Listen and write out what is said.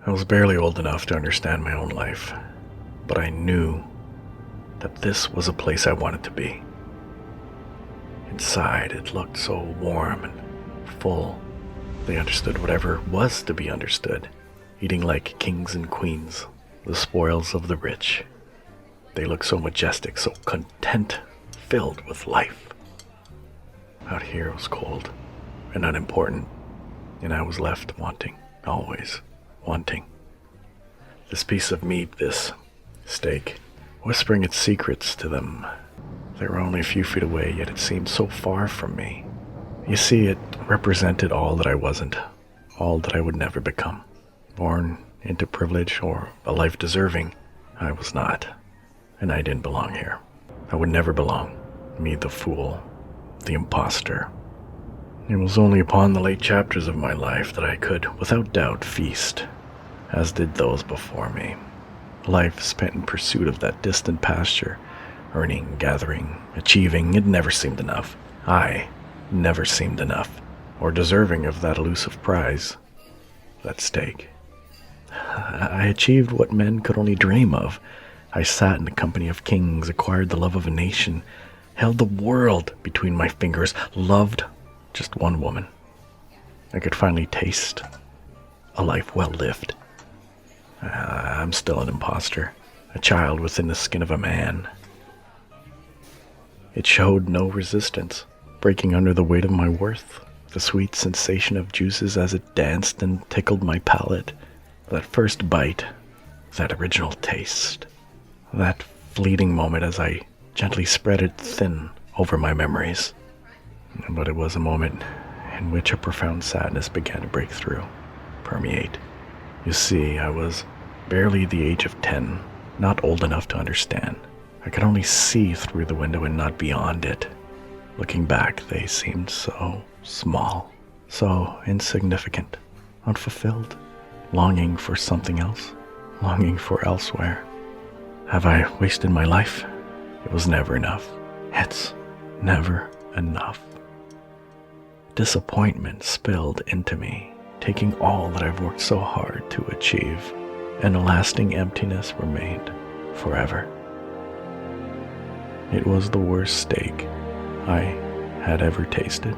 I was barely old enough to understand my own life, but I knew that this was a place I wanted to be. Inside, it looked so warm and full. They understood whatever was to be understood, eating like kings and queens, the spoils of the rich. They looked so majestic, so content, filled with life. Out here it was cold and unimportant, and I was left wanting, always wanting. This piece of meat, this steak, whispering its secrets to them. They were only a few feet away, yet it seemed so far from me. You see, it represented all that I wasn't, all that I would never become. Born into privilege or a life deserving, I was not, and I didn't belong here. I would never belong. Me, the fool, the imposter. It was only upon the late chapters of my life that I could, without doubt, feast, as did those before me. A life spent in pursuit of that distant pasture, earning, gathering, achieving, it never seemed enough. I never seemed enough, or deserving of that elusive prize, that steak. I achieved what men could only dream of. I sat in the company of kings, acquired the love of a nation, held the world between my fingers, loved just one woman. I could finally taste a life well lived. I'm still an imposter, a child within the skin of a man. It showed no resistance, breaking under the weight of my worth, the sweet sensation of juices as it danced and tickled my palate. That first bite, that original taste, that fleeting moment as I gently spread it thin over my memories. But it was a moment in which a profound sadness began to break through, permeate. You see, I was barely the age of 10, not old enough to understand. I could only see through the window and not beyond it. Looking back, they seemed so small, so insignificant, unfulfilled, longing for something else, longing for elsewhere. Have I wasted my life? It was never enough. It's never enough. Disappointment spilled into me, taking all that I've worked so hard to achieve, and a lasting emptiness remained forever. It was the worst steak I had ever tasted.